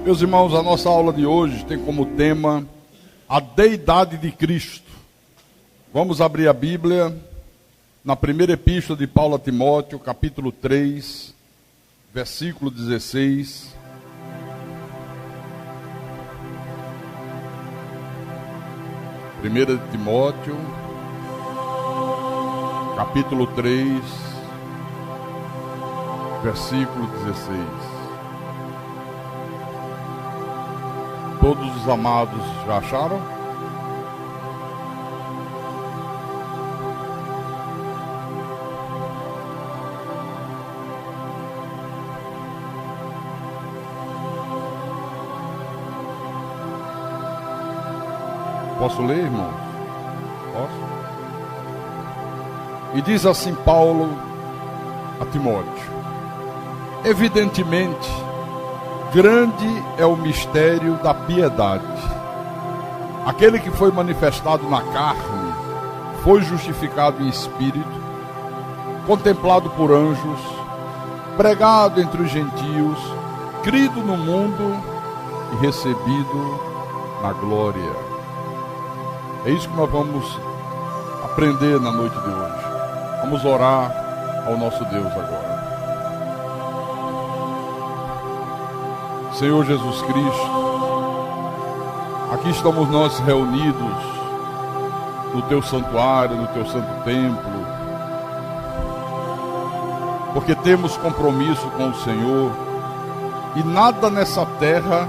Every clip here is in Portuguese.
Meus irmãos, a nossa aula de hoje tem como tema a deidade de Cristo. Vamos abrir a Bíblia na primeira epístola de Paulo a Timóteo, capítulo 3, versículo 16. Primeira de Timóteo, capítulo 3, versículo 16. Todos os amados já acharam? Posso ler, irmãos? Posso? E diz assim Paulo a Timóteo: evidentemente, grande é o mistério da piedade. Aquele que foi manifestado na carne, foi justificado em espírito, contemplado por anjos, pregado entre os gentios, crido no mundo e recebido na glória. É isso que nós vamos aprender na noite de hoje. Vamos orar ao nosso Deus agora. Senhor Jesus Cristo, aqui estamos nós reunidos no Teu santuário, no Teu santo templo, porque temos compromisso com o Senhor e nada nessa terra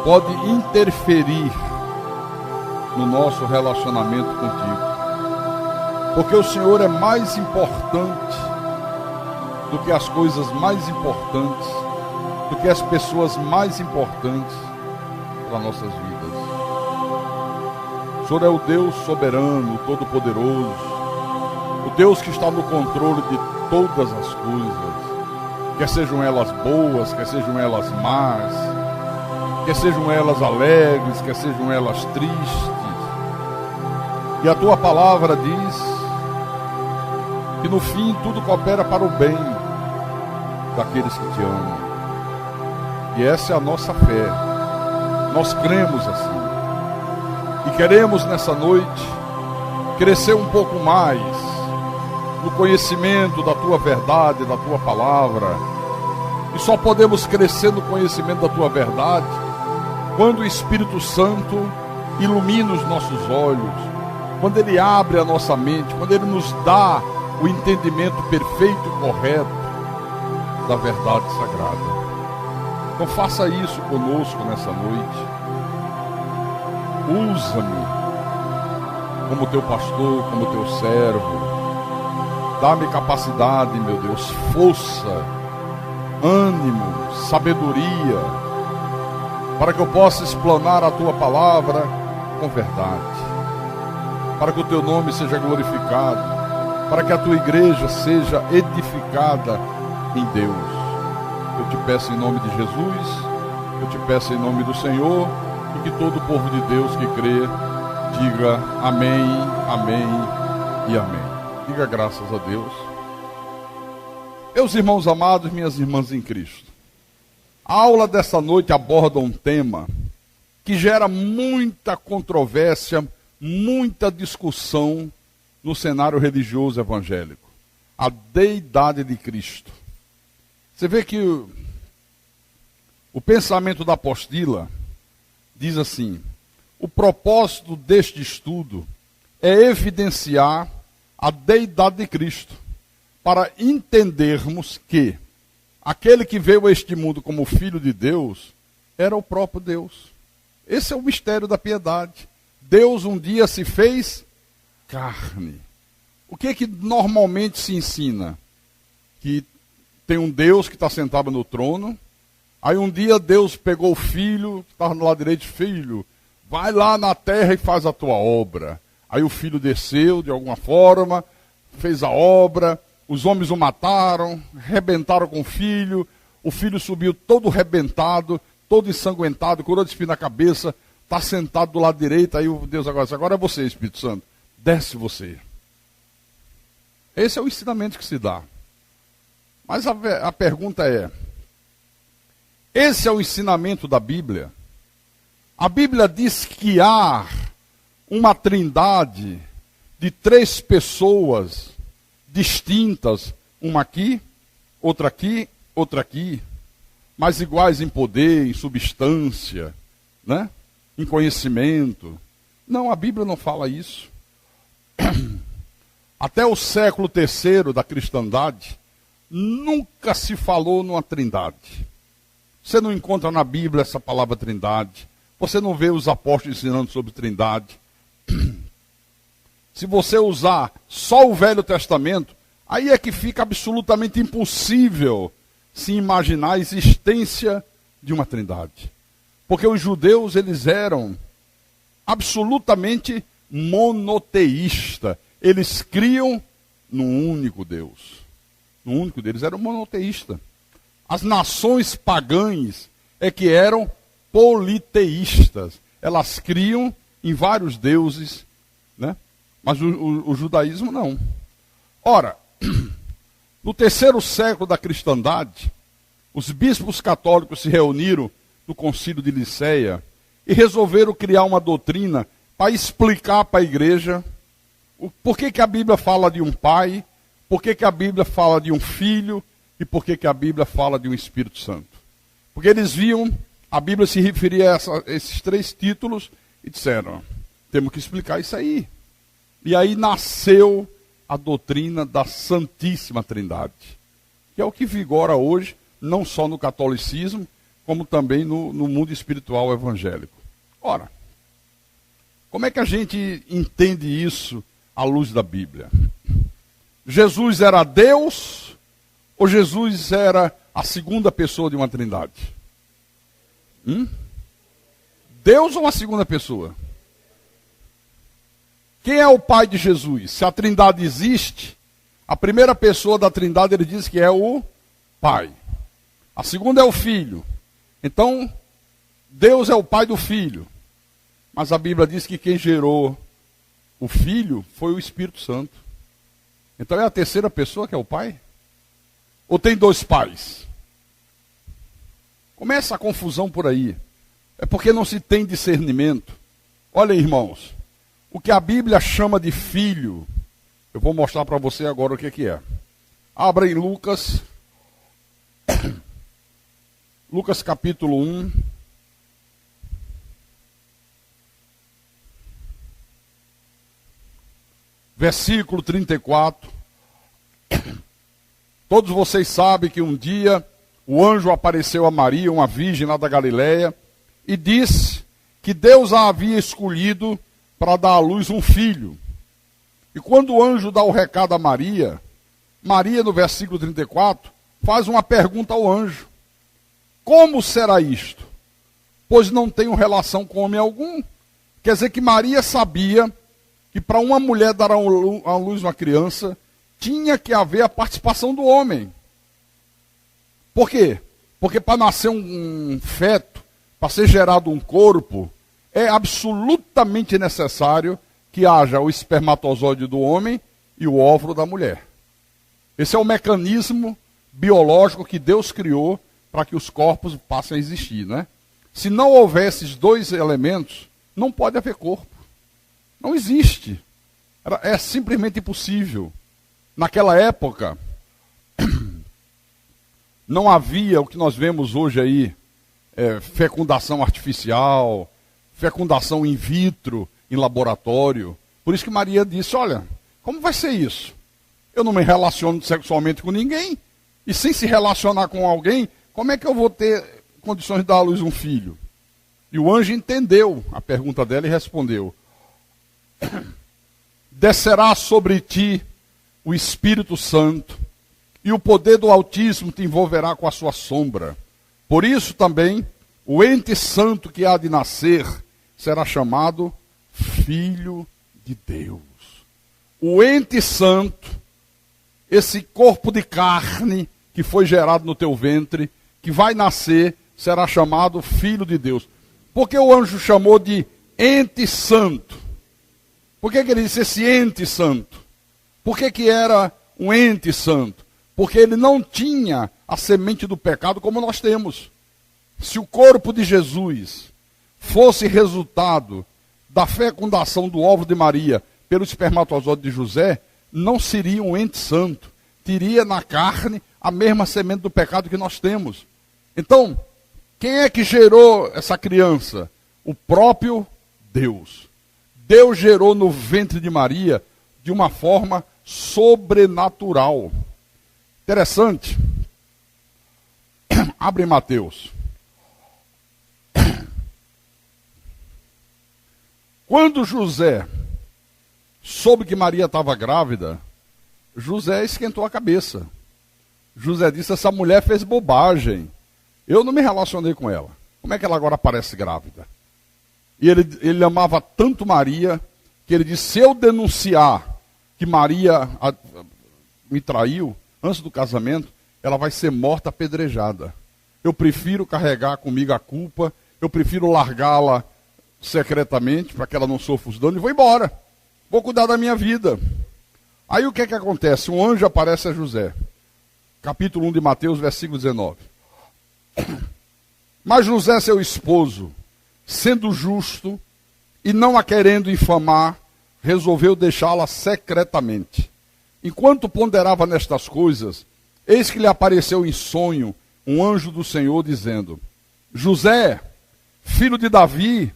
pode interferir no nosso relacionamento contigo, porque o Senhor é mais importante do que as coisas mais importantes, do que as pessoas mais importantes para nossas vidas. O Senhor é o Deus soberano, todo-poderoso, o Deus que está no controle de todas as coisas, quer sejam elas boas, quer sejam elas más, quer sejam elas alegres, quer sejam elas tristes. E a Tua palavra diz que no fim tudo coopera para o bem daqueles que Te amam. E essa é a nossa fé. Nós cremos assim. E queremos nessa noite crescer um pouco mais no conhecimento da Tua verdade, da Tua palavra. E só podemos crescer no conhecimento da Tua verdade quando o Espírito Santo ilumina os nossos olhos, quando Ele abre a nossa mente, quando Ele nos dá o entendimento perfeito e correto da verdade sagrada. Então faça isso conosco nessa noite. Usa-me como Teu pastor, como Teu servo. Dá-me capacidade, meu Deus, força, ânimo, sabedoria, para que eu possa explanar a Tua palavra com verdade, para que o Teu nome seja glorificado, para que a Tua igreja seja edificada em Deus. Eu te peço em nome de Jesus, eu te peço em nome do Senhor, e que todo o povo de Deus que crê, diga amém, amém e amém. Diga graças a Deus. Meus irmãos amados, minhas irmãs em Cristo, a aula dessa noite aborda um tema que gera muita controvérsia, muita discussão no cenário religioso evangélico: a deidade de Cristo. Você vê que o pensamento da apostila diz assim: o propósito deste estudo é evidenciar a deidade de Cristo, para entendermos que aquele que veio a este mundo como Filho de Deus era o próprio Deus. Esse é o mistério da piedade. Deus um dia se fez carne. O que é que normalmente se ensina? Que tem um Deus que está sentado no trono. Aí um dia Deus pegou o filho, que estava no lado direito: filho, vai lá na terra e faz a tua obra. Aí o filho desceu de alguma forma, fez a obra, os homens o mataram, arrebentaram com o filho, o filho subiu todo arrebentado, todo ensanguentado, coroa de espinho na cabeça, está sentado do lado direito, aí o Deus agora é você, Espírito Santo, desce você. Esse é o ensinamento que se dá. Mas a pergunta é, esse é o ensinamento da Bíblia? A Bíblia diz que há uma trindade de 3 pessoas distintas, uma aqui, outra aqui, outra aqui, mas iguais em poder, em substância, né? Em conhecimento. Não, a Bíblia não fala isso. Até o século III da cristandade, nunca se falou numa trindade. Você não encontra na Bíblia essa palavra trindade. Você não vê os apóstolos ensinando sobre trindade. Se você usar só o Velho Testamento, aí é que fica absolutamente impossível se imaginar a existência de uma trindade. Porque os judeus, eles eram absolutamente monoteístas. Eles criam num único Deus. No único deles, eram monoteístas. As nações pagãs é que eram politeístas. Elas criam em vários deuses, né? Mas o judaísmo não. Ora, no 3º século da cristandade, os bispos católicos se reuniram no concílio de Nicéia e resolveram criar uma doutrina para explicar para a igreja por que a Bíblia fala de um pai, por que a Bíblia fala de um filho e por que a Bíblia fala de um Espírito Santo. Porque eles viam, a Bíblia se referia a esses 3 títulos e disseram, temos que explicar isso aí. E aí nasceu a doutrina da Santíssima Trindade, que é o que vigora hoje, não só no catolicismo, como também no mundo espiritual evangélico. Ora, como é que a gente entende isso à luz da Bíblia? Jesus era Deus ou Jesus era a segunda pessoa de uma trindade? Deus ou uma segunda pessoa? Quem é o pai de Jesus? Se a trindade existe, a primeira pessoa da trindade ele diz que é o pai. A segunda é o filho. Então, Deus é o pai do filho. Mas a Bíblia diz que quem gerou o filho foi o Espírito Santo. Então é a terceira pessoa que é o pai? Ou tem 2 pais? Começa a confusão por aí. É porque não se tem discernimento. Olha, irmãos, o que a Bíblia chama de filho, eu vou mostrar para você agora o que é. Abra em Lucas, Lucas capítulo 1. Versículo 34. Todos vocês sabem que um dia o anjo apareceu a Maria, uma virgem lá da Galileia, e disse que Deus a havia escolhido para dar à luz um filho. E quando o anjo dá o recado a Maria, Maria, no versículo 34, faz uma pergunta ao anjo. Como será isto? Pois não tenho relação com homem algum. Quer dizer que Maria sabia que para uma mulher dar à luz uma criança, tinha que haver a participação do homem. Por quê? Porque para nascer um feto, para ser gerado um corpo, é absolutamente necessário que haja o espermatozoide do homem e o óvulo da mulher. Esse é o mecanismo biológico que Deus criou para que os corpos passem a existir, né? Se não houver esses 2 elementos, não pode haver corpo. Não existe. É simplesmente impossível. Naquela época, não havia o que nós vemos hoje aí, fecundação artificial, fecundação in vitro, em laboratório. Por isso que Maria disse, olha, como vai ser isso? Eu não me relaciono sexualmente com ninguém, e sem se relacionar com alguém, como é que eu vou ter condições de dar à luz um filho? E o anjo entendeu a pergunta dela e respondeu, descerá sobre ti o Espírito Santo, e o poder do Altíssimo te envolverá com a sua sombra. Por isso também, o ente santo que há de nascer será chamado Filho de Deus. O ente santo, esse corpo de carne que foi gerado no teu ventre, que vai nascer será chamado Filho de Deus. Por que o anjo chamou de ente santo? Por que ele disse esse ente santo? Por que era um ente santo? Porque ele não tinha a semente do pecado como nós temos. Se o corpo de Jesus fosse resultado da fecundação do óvulo de Maria pelo espermatozoide de José, não seria um ente santo. Teria na carne a mesma semente do pecado que nós temos. Então, quem é que gerou essa criança? O próprio Deus. Deus gerou no ventre de Maria de uma forma sobrenatural. Interessante. Abre Mateus. Quando José soube que Maria estava grávida, José esquentou a cabeça. José disse, essa mulher fez bobagem. Eu não me relacionei com ela. Como é que ela agora parece grávida? E ele amava tanto Maria, que ele disse, se eu denunciar que Maria me traiu, antes do casamento, ela vai ser morta apedrejada. Eu prefiro carregar comigo a culpa, eu prefiro largá-la secretamente, para que ela não sofra os danos, e vou embora. Vou cuidar da minha vida. Aí o que é que acontece? Um anjo aparece a José. Capítulo 1 de Mateus, versículo 19. Mas José, seu esposo, sendo justo e não a querendo infamar, resolveu deixá-la secretamente. Enquanto ponderava nestas coisas, eis que lhe apareceu em sonho um anjo do Senhor, dizendo, José, filho de Davi,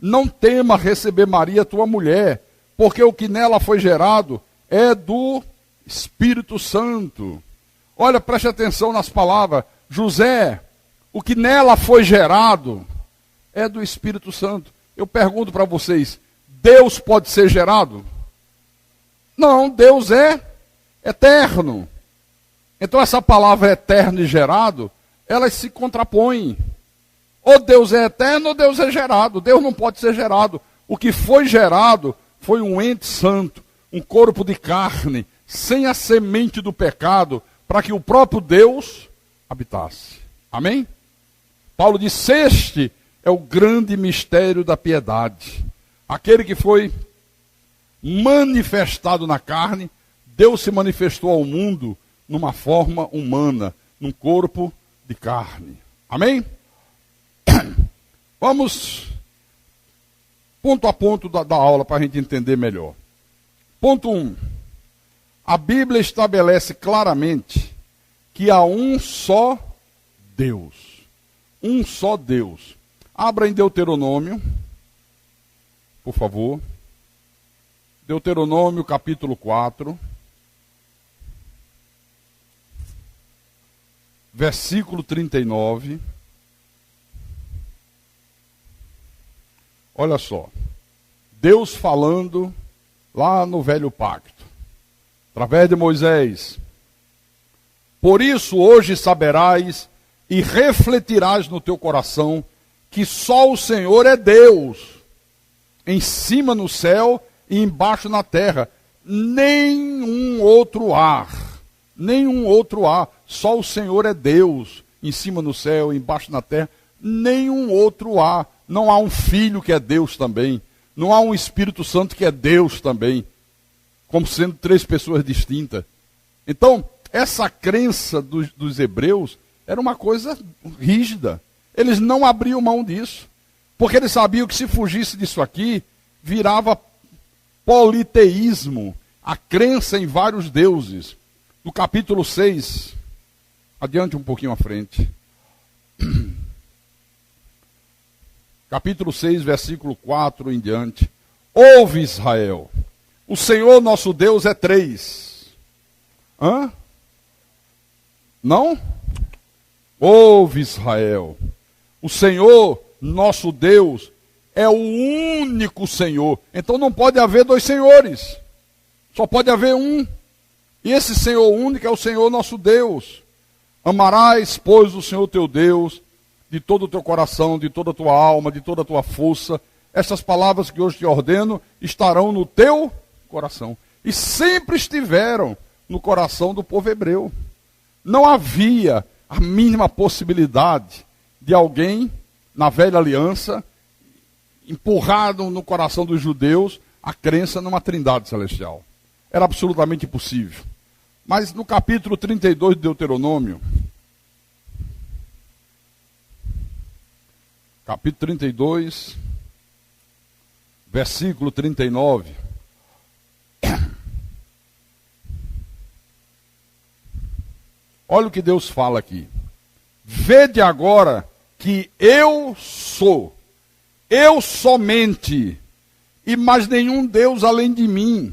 não tema receber Maria, tua mulher, porque o que nela foi gerado é do Espírito Santo. Olha, preste atenção nas palavras. José, o que nela foi gerado é do Espírito Santo. Eu pergunto para vocês, Deus pode ser gerado? Não, Deus é eterno. Então essa palavra eterno e gerado, elas se contrapõem. Ou Deus é eterno ou Deus é gerado. Deus não pode ser gerado. O que foi gerado foi um ente santo, um corpo de carne, sem a semente do pecado, para que o próprio Deus habitasse. Amém? Paulo disse, este é o grande mistério da piedade. Aquele que foi manifestado na carne, Deus se manifestou ao mundo numa forma humana, num corpo de carne. Amém? Vamos ponto a ponto da aula para a gente entender melhor. Ponto 1. A Bíblia estabelece claramente que há um só Deus. Um só Deus. Abra em Deuteronômio, por favor. Deuteronômio, capítulo 4. Versículo 39. Olha só. Deus falando lá no Velho Pacto, através de Moisés. Por isso hoje saberás e refletirás no teu coração que só o Senhor é Deus, em cima no céu e embaixo na terra. Nenhum outro há. Nenhum outro há. Só o Senhor é Deus, em cima no céu e embaixo na terra. Nenhum outro há. Não há um Filho que é Deus também. Não há um Espírito Santo que é Deus também. Como sendo três pessoas distintas. Então, essa crença dos hebreus era uma coisa rígida. Eles não abriam mão disso. Porque eles sabiam que se fugisse disso aqui, virava politeísmo. A crença em vários deuses. No capítulo 6, adiante um pouquinho à frente. Capítulo 6, versículo 4 em diante. Ouve, Israel, o Senhor nosso Deus é três. Hã? Não? Ouve, Israel, o Senhor nosso Deus é o único Senhor. Então não pode haver dois senhores. Só pode haver um. E esse Senhor único é o Senhor nosso Deus. Amarás, pois, o Senhor teu Deus de todo o teu coração, de toda a tua alma, de toda a tua força. Estas palavras que hoje te ordeno estarão no teu coração. E sempre estiveram no coração do povo hebreu. Não havia a mínima possibilidade de alguém, na velha aliança, empurrado no coração dos judeus a crença numa trindade celestial. Era absolutamente impossível. Mas no capítulo 32 de Deuteronômio, capítulo 32, versículo 39, olha o que Deus fala aqui. Vede agora que eu sou, eu somente, e mais nenhum Deus além de mim.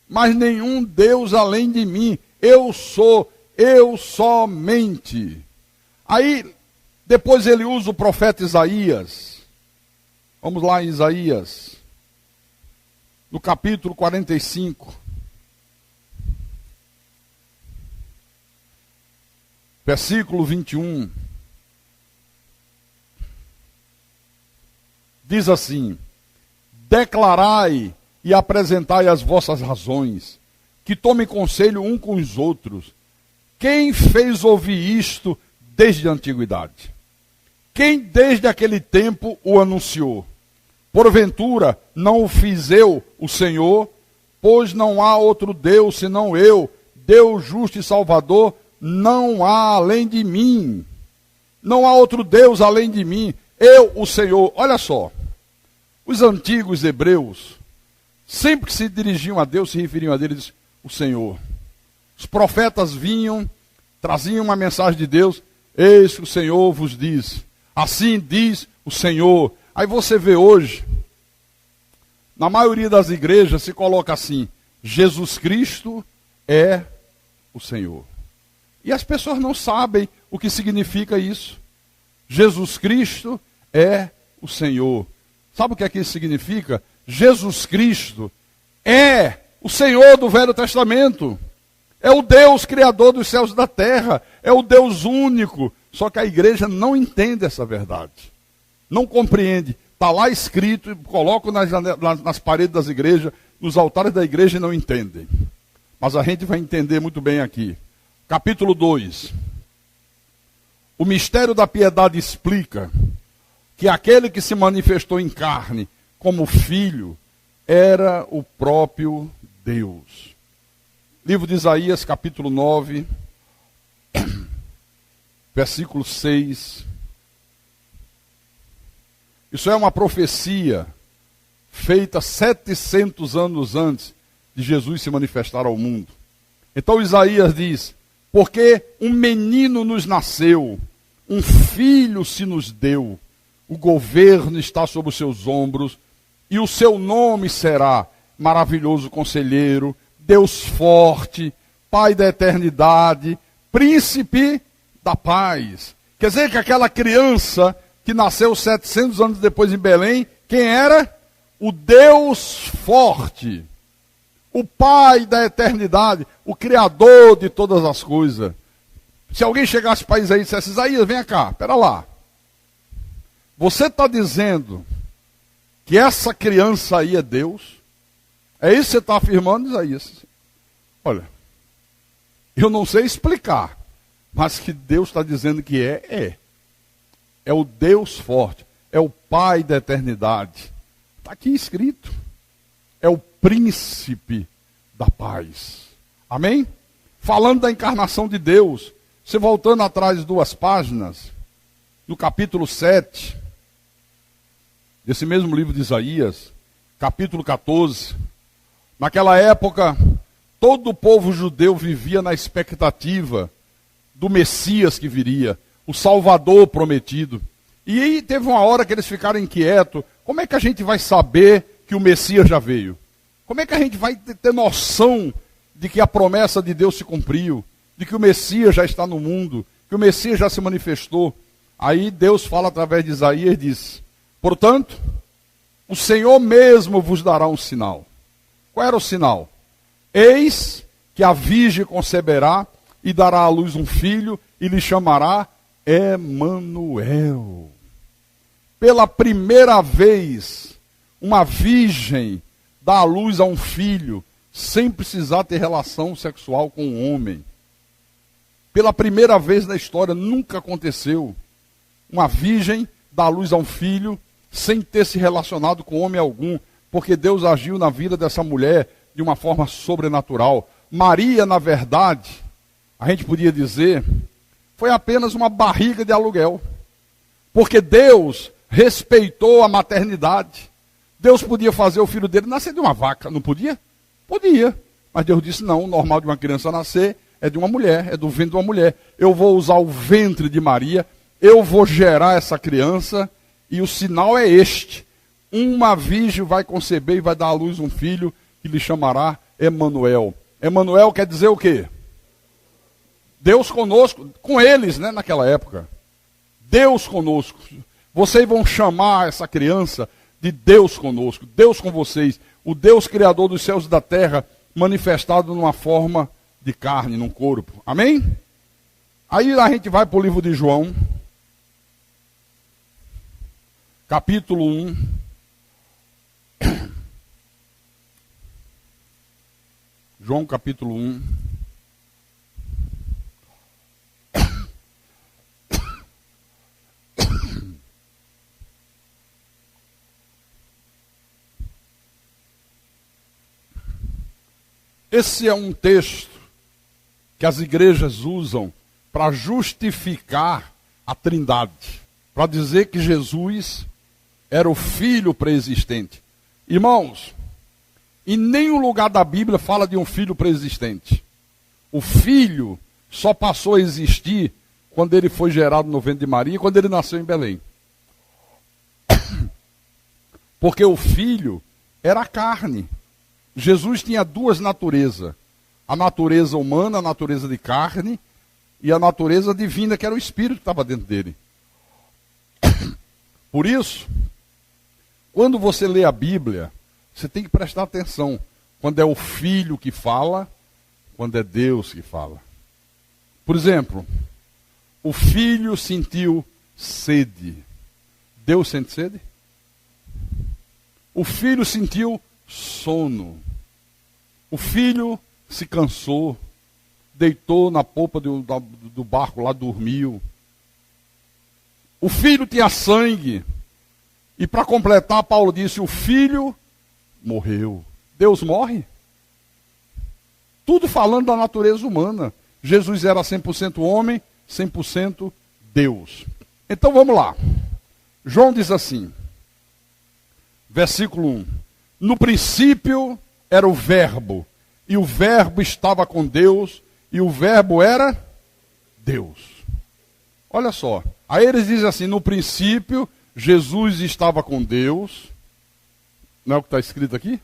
Mas nenhum Deus além de mim. Eu sou, eu somente. Aí, depois ele usa o profeta Isaías. Vamos lá em Isaías, no capítulo 45. Versículo 21. Diz assim: declarai e apresentai as vossas razões, que tomem conselho um com os outros. Quem fez ouvir isto desde a antiguidade? Quem desde aquele tempo o anunciou? Porventura não o fiz eu, o Senhor? Pois não há outro Deus senão eu, Deus justo e salvador, não há além de mim. Não há outro Deus além de mim, eu, o Senhor. Olha só, os antigos hebreus, sempre que se dirigiam a Deus, se referiam a Deus, o Senhor. Os profetas vinham, traziam uma mensagem de Deus, eis que o Senhor vos diz, assim diz o Senhor. Aí você vê hoje, na maioria das igrejas se coloca assim, Jesus Cristo é o Senhor. E as pessoas não sabem o que significa isso. Jesus Cristo é o Senhor. Sabe o que é que isso significa? Jesus Cristo é o Senhor do Velho Testamento. É o Deus criador dos céus e da terra. É o Deus único. Só que a igreja não entende essa verdade. Não compreende. Está lá escrito, colocam nas paredes das igrejas, nos altares da igreja e não entendem. Mas a gente vai entender muito bem aqui. Capítulo 2. O mistério da piedade explica que aquele que se manifestou em carne como filho era o próprio Deus. Livro de Isaías, capítulo 9, versículo 6. Isso é uma profecia feita 700 anos antes de Jesus se manifestar ao mundo. Então Isaías diz: porque um menino nos nasceu, um filho se nos deu, o governo está sobre os seus ombros, e o seu nome será Maravilhoso Conselheiro, Deus Forte, Pai da Eternidade, Príncipe da Paz. Quer dizer que aquela criança que nasceu 700 anos depois em Belém, quem era? O Deus Forte, o Pai da Eternidade, o Criador de todas as coisas. Se alguém chegasse para Isaías e dissesse: Isaías, vem cá, espera lá. Você está dizendo que essa criança aí é Deus? É isso que você está afirmando, Isaías? Olha, eu não sei explicar, mas que Deus está dizendo que é. É o Deus forte, é o Pai da eternidade. Está aqui escrito. É o príncipe da paz. Amém? Falando da encarnação de Deus, você voltando atrás 2 páginas, no capítulo 7, desse mesmo livro de Isaías, capítulo 14, naquela época, todo o povo judeu vivia na expectativa do Messias que viria, o Salvador prometido. E aí teve uma hora que eles ficaram inquietos: como é que a gente vai saber que o Messias já veio? Como é que a gente vai ter noção de que a promessa de Deus se cumpriu? De que o Messias já está no mundo? Que o Messias já se manifestou? Aí Deus fala através de Isaías e diz: portanto, o Senhor mesmo vos dará um sinal. Qual era o sinal? Eis que a virgem conceberá e dará à luz um filho e lhe chamará Emanuel. Pela primeira vez, uma virgem dá à luz a um filho sem precisar ter relação sexual com um homem. Pela primeira vez na história, nunca aconteceu uma virgem dar à luz a um filho sem ter se relacionado com homem algum, porque Deus agiu na vida dessa mulher de uma forma sobrenatural. Maria, na verdade, a gente podia dizer, foi apenas uma barriga de aluguel, porque Deus respeitou a maternidade. Deus podia fazer o filho dele nascer de uma vaca, não podia? Podia, mas Deus disse não, o normal de uma criança nascer é de uma mulher, é do ventre de uma mulher. Eu vou usar o ventre de Maria, eu vou gerar essa criança, e o sinal é este: uma virgem vai conceber e vai dar à luz um filho, que lhe chamará Emanuel. Emanuel quer dizer o quê? Deus conosco, com eles, né, naquela época. Deus conosco. Vocês vão chamar essa criança de Deus conosco, Deus com vocês, o Deus criador dos céus e da terra, manifestado numa forma de carne, num corpo. Amém? Aí a gente vai para o livro de João, capítulo 1. João capítulo 1. Esse é um texto que as igrejas usam para justificar a Trindade, para dizer que Jesus era o Filho pré-existente. Irmãos, em nenhum lugar da Bíblia fala de um filho pré-existente. O Filho só passou a existir quando ele foi gerado no ventre de Maria, quando ele nasceu em Belém. Porque o Filho era carne. Jesus tinha duas naturezas: a natureza humana, a natureza de carne, e a natureza divina, que era o Espírito que estava dentro dele. Por isso, quando você lê a Bíblia, você tem que prestar atenção quando é o Filho que fala, quando é Deus que fala. Por exemplo, o Filho sentiu sede. Deus sente sede? O Filho sentiu sono. O Filho se cansou, deitou na polpa do barco lá, dormiu. O Filho tinha sangue. E para completar, Paulo disse: o Filho morreu. Deus morre? Tudo falando da natureza humana. Jesus era 100% homem, 100% Deus. Então vamos lá. João diz assim, versículo 1. No princípio era o Verbo, e o Verbo estava com Deus, e o Verbo era Deus. Olha só. Aí eles dizem assim: no princípio Jesus estava com Deus. Não é o que está escrito aqui?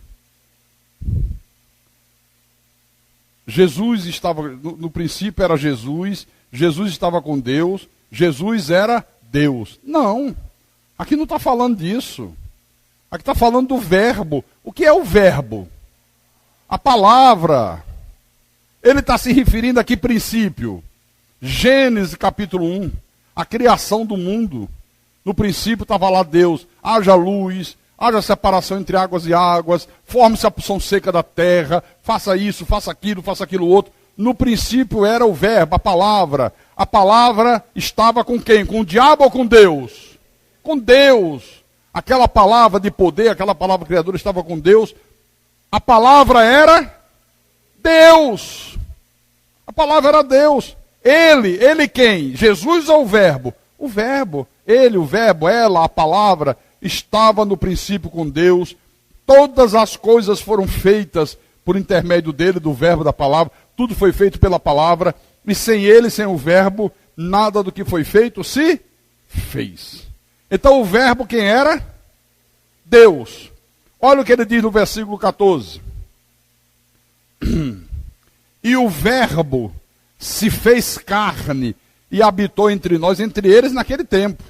Jesus estava, no princípio era Jesus, Jesus estava com Deus, Jesus era Deus. Não, aqui não está falando disso. Aqui está falando do verbo. O que é o verbo? A palavra. Ele está se referindo aqui princípio. Gênesis capítulo 1, a criação do mundo. No princípio estava lá Deus, haja luz, haja separação entre águas e águas, forme-se a porção seca da terra, faça isso, faça aquilo outro. No princípio era o verbo, a palavra. A palavra estava com quem? Com o diabo ou com Deus? Com Deus. Aquela palavra de poder, aquela palavra criadora estava com Deus. A palavra era Deus. A palavra era Deus. Ele quem? Jesus ou o verbo? O verbo. Ele, o verbo, ela, a palavra, estava no princípio com Deus. Todas as coisas foram feitas por intermédio dele, do verbo, da palavra. Tudo foi feito pela palavra. E sem ele, sem o verbo, nada do que foi feito se fez. Então o verbo quem era? Deus. Olha o que ele diz no versículo 14. E o verbo se fez carne e habitou entre nós, entre eles naquele tempo,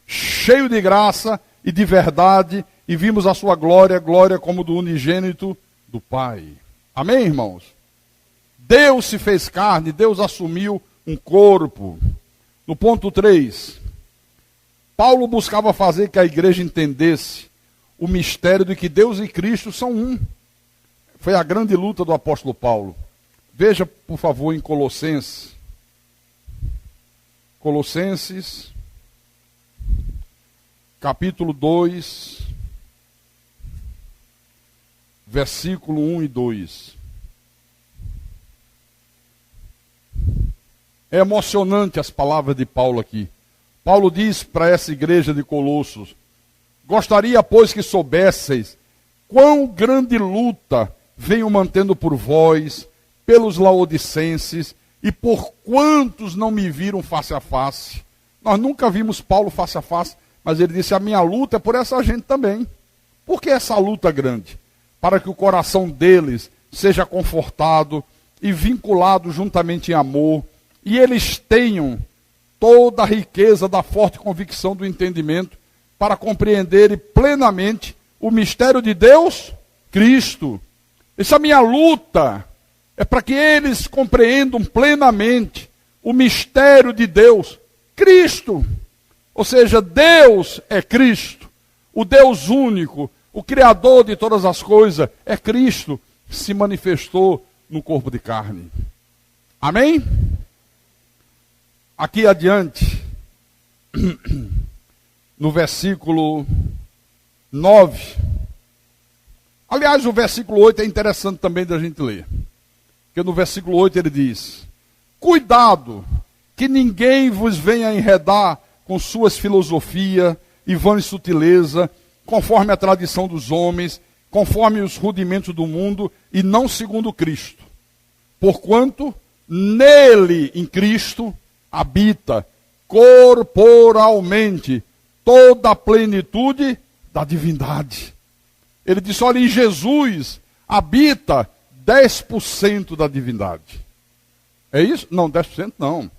cheio de graça e de verdade, e vimos a sua glória, glória como do unigênito do Pai. Amém, irmãos? Deus se fez carne, Deus assumiu um corpo. No ponto 3, Paulo buscava fazer que a igreja entendesse o mistério de que Deus e Cristo são um. Foi a grande luta do apóstolo Paulo. Veja, por favor, em Colossenses, Colossenses, capítulo 2, versículo 1 e 2. É emocionante as palavras de Paulo aqui. Paulo diz para essa igreja de Colossos: gostaria, pois, que soubesseis quão grande luta venho mantendo por vós, pelos laodicenses, e por quantos não me viram face a face. Nós nunca vimos Paulo face a face, mas ele disse: a minha luta é por essa gente também. Por que essa luta grande? Para que o coração deles seja confortado e vinculado juntamente em amor, e eles tenham toda a riqueza da forte convicção do entendimento, para compreenderem plenamente o mistério de Deus, Cristo. Essa minha luta é para que eles compreendam plenamente o mistério de Deus, Cristo. Ou seja, Deus é Cristo, o Deus único, o Criador de todas as coisas é Cristo, que se manifestou no corpo de carne. Amém? Aqui adiante, no versículo 9. Aliás, o versículo 8 é interessante também da gente ler. Porque no versículo 8 ele diz: cuidado, que ninguém vos venha enredar com suas filosofias e vãs sutileza, conforme a tradição dos homens, conforme os rudimentos do mundo, e não segundo Cristo. Porquanto nele, em Cristo, habita corporalmente toda a plenitude da divindade. Ele disse: olha, em Jesus habita 10% da divindade. É isso? Não, 10% não.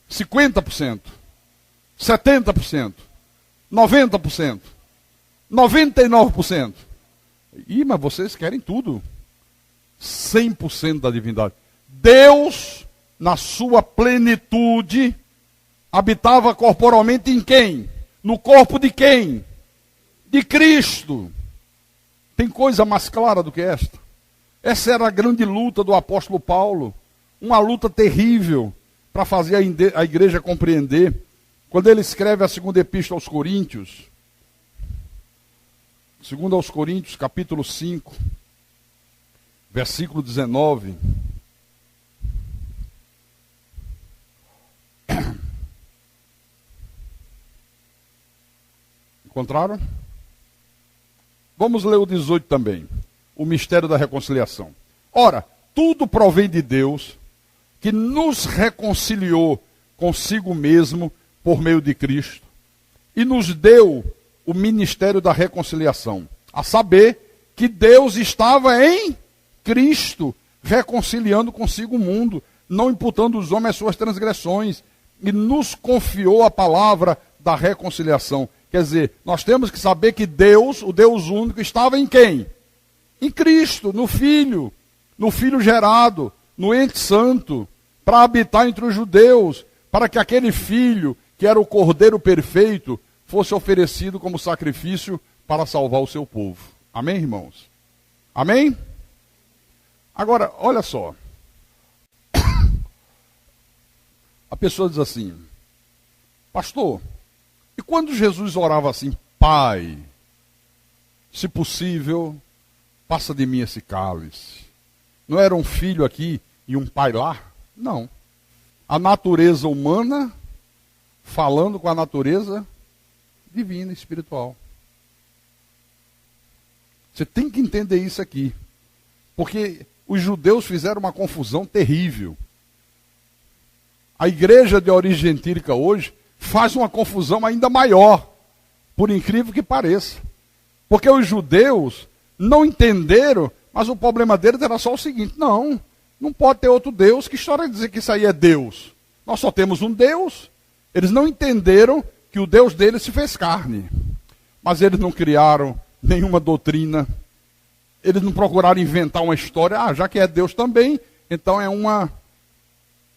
50%. 70%. 90%. 99%. Ih, mas vocês querem tudo. 100% da divindade. Deus, na sua plenitude, habitava corporalmente em quem? No corpo de quem? De Cristo. Tem coisa mais clara do que esta? Essa era a grande luta do apóstolo Paulo. Uma luta terrível para fazer a igreja compreender. Quando ele escreve a segunda epístola aos Coríntios, segundo aos Coríntios, capítulo 5, versículo 19. Encontraram? Vamos ler o 18 também. O mistério da reconciliação. Ora, tudo provém de Deus, que nos reconciliou consigo mesmo por meio de Cristo, e nos deu o ministério da reconciliação, a saber, que Deus estava em Cristo, reconciliando consigo o mundo, não imputando os homens as suas transgressões, e nos confiou a palavra da reconciliação. Quer dizer, nós temos que saber que Deus, o Deus único, estava em quem? Em Cristo, no Filho gerado, no ente santo, para habitar entre os judeus, para que aquele Filho, que era o Cordeiro perfeito, fosse oferecido como sacrifício para salvar o seu povo. Amém, irmãos? Amém? Agora, olha só. A pessoa diz assim: pastor, e quando Jesus orava assim: Pai, se possível, passa de mim esse cálice. Não era um filho aqui e um pai lá? Não. A natureza humana falando com a natureza divina, espiritual. Você tem que entender isso aqui. Porque os judeus fizeram uma confusão terrível. A igreja de origem gentílica hoje faz uma confusão ainda maior, por incrível que pareça. Porque os judeus não entenderam, mas o problema deles era só o seguinte: não pode ter outro Deus. Que história é dizer que isso aí é Deus? Nós só temos um Deus. Eles não entenderam que o Deus deles se fez carne. Mas eles não criaram nenhuma doutrina. Eles não procuraram inventar uma história. Já que é Deus também, então é uma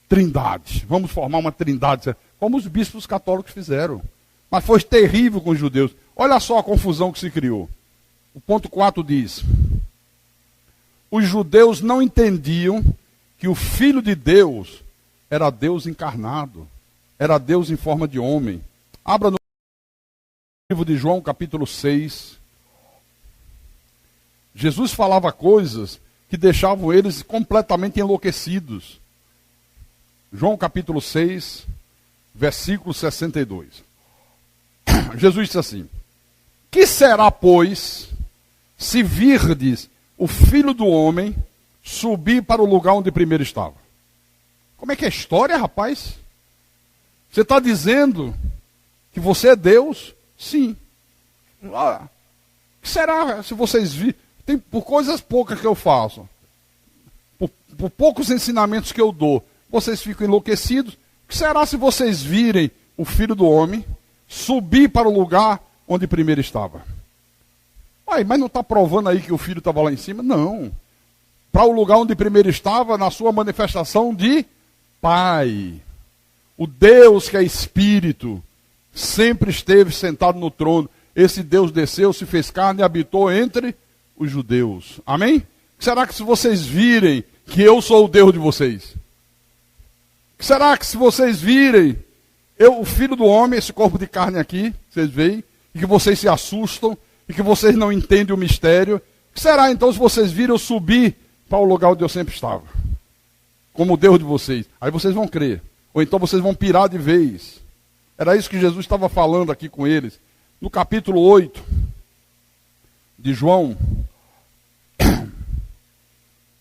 trindade. Vamos formar uma trindade, como os bispos católicos fizeram. Mas foi terrível com os judeus. Olha só a confusão que se criou. O ponto 4 diz: os judeus não entendiam que o Filho de Deus era Deus encarnado. era Deus em forma de homem. Abra no livro de João, capítulo 6. Jesus falava coisas que deixavam eles completamente enlouquecidos. João capítulo 6, versículo 62. Jesus disse assim: que será, pois, se virdes o Filho do Homem subir para o lugar onde primeiro estava? Como é que é a história, rapaz? Você está dizendo que você é Deus? Sim. O que será se vocês virem? Por coisas poucas que eu faço, por poucos ensinamentos que eu dou, vocês ficam enlouquecidos. O que será se vocês virem o Filho do Homem subir para o lugar onde primeiro estava? Uai, mas não está provando aí que o Filho estava lá em cima? Não. Para o lugar onde primeiro estava, na sua manifestação de Pai. O Deus que é Espírito sempre esteve sentado no trono. Esse Deus desceu, se fez carne e habitou entre os judeus. Amém? Será que se vocês virem que eu sou o Deus de vocês? Será que se vocês virem eu, o Filho do Homem, esse corpo de carne aqui, vocês veem, e que vocês se assustam, e que vocês não entendem o mistério, que será então se vocês virem eu subir para o lugar onde eu sempre estava? Como o Deus de vocês. Aí vocês vão crer. Ou então vocês vão pirar de vez. Era isso que Jesus estava falando aqui com eles. No capítulo 8 de João,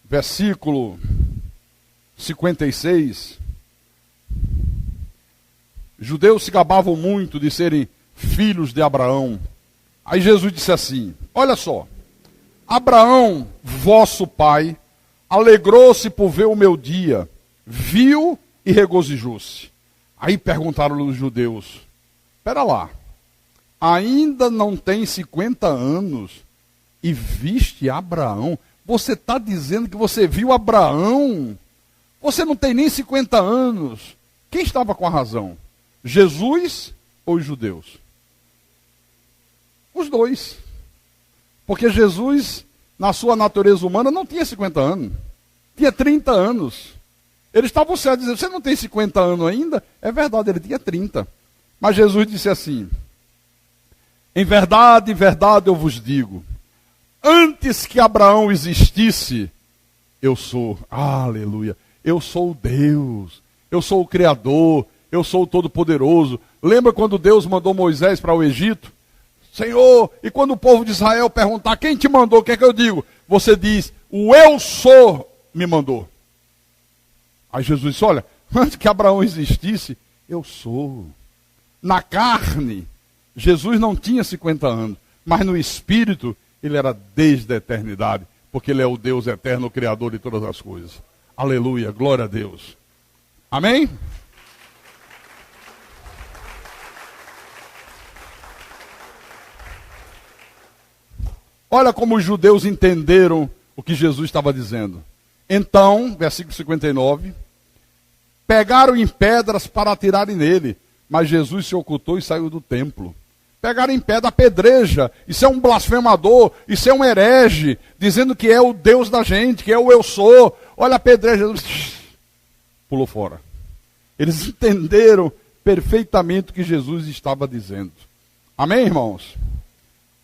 versículo 56, os judeus se gabavam muito de serem filhos de Abraão. Aí Jesus disse assim: olha só, Abraão, vosso pai, alegrou-se por ver o meu dia, viu e regozijou-se. Aí perguntaram os judeus: espera lá, ainda não tem 50 anos e viste Abraão? Você está dizendo que você viu Abraão? Você não tem nem 50 anos. Quem estava com a razão? Jesus ou os judeus? Os dois. Porque Jesus, na sua natureza humana, não tinha 50 anos. Tinha 30 anos. Eles estavam certos dizendo: você não tem 50 anos ainda? É verdade, ele tinha 30. Mas Jesus disse assim: em verdade, eu vos digo, antes que Abraão existisse, eu sou. Aleluia. Eu sou o Deus. Eu sou o Criador. Eu sou o Todo-Poderoso. Lembra quando Deus mandou Moisés para o Egito? Senhor, e quando o povo de Israel perguntar quem te mandou, o que é que eu digo? Você diz: o eu sou me mandou. Aí Jesus disse: olha, antes que Abraão existisse, eu sou. Na carne, Jesus não tinha 50 anos, mas no espírito, ele era desde a eternidade, porque ele é o Deus eterno, o Criador de todas as coisas. Aleluia, glória a Deus. Amém? Olha como os judeus entenderam o que Jesus estava dizendo. Então, versículo 59, pegaram em pedras para atirarem nele, mas Jesus se ocultou e saiu do templo. Pegaram em pedra, apedreja. Isso é um blasfemador, isso é um herege, dizendo que é o Deus da gente, que é o eu sou. Olha a pedreja, Jesus pulou fora. Eles entenderam perfeitamente o que Jesus estava dizendo. Amém, irmãos?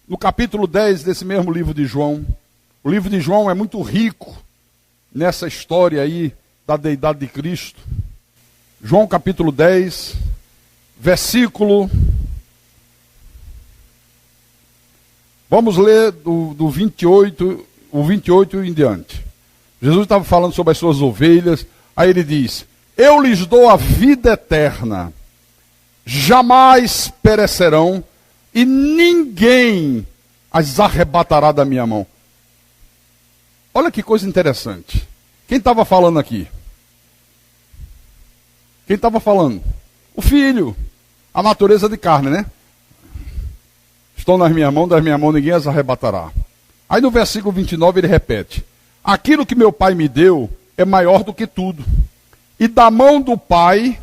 No capítulo 10 desse mesmo livro de João, o livro de João é muito rico nessa história aí da deidade de Cristo. João capítulo 10, versículo... Vamos ler do 28, o 28 em diante. Jesus estava falando sobre as suas ovelhas, aí ele diz: eu lhes dou a vida eterna, jamais perecerão, e ninguém as arrebatará da minha mão. Olha que coisa interessante. Quem estava falando aqui? Quem estava falando? O Filho, a natureza de carne, né? Estão nas minhas mãos, das minhas mãos ninguém as arrebatará. Aí no versículo 29 ele repete: aquilo que meu Pai me deu é maior do que tudo, e da mão do Pai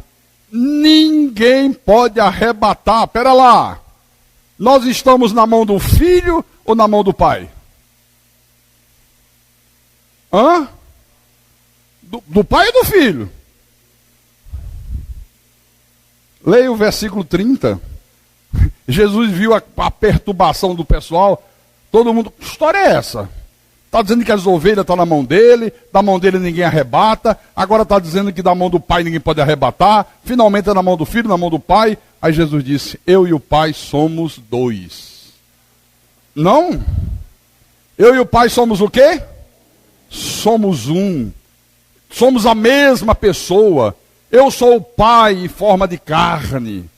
ninguém pode arrebatar. Pera lá, nós estamos na mão do Filho ou na mão do Pai? Hã? Do Pai ou do Filho? Leia o versículo 30. Jesus viu a perturbação do pessoal. Todo mundo, que história é essa? Está dizendo que as ovelhas estão na mão dele, da mão dele ninguém arrebata, agora está dizendo que da mão do pai ninguém pode arrebatar, finalmente é na mão do filho, na mão do pai. Aí Jesus disse, eu e o pai somos dois. Não? Eu e o pai somos o quê? Somos um. Somos a mesma pessoa. Eu sou o pai em forma de carne.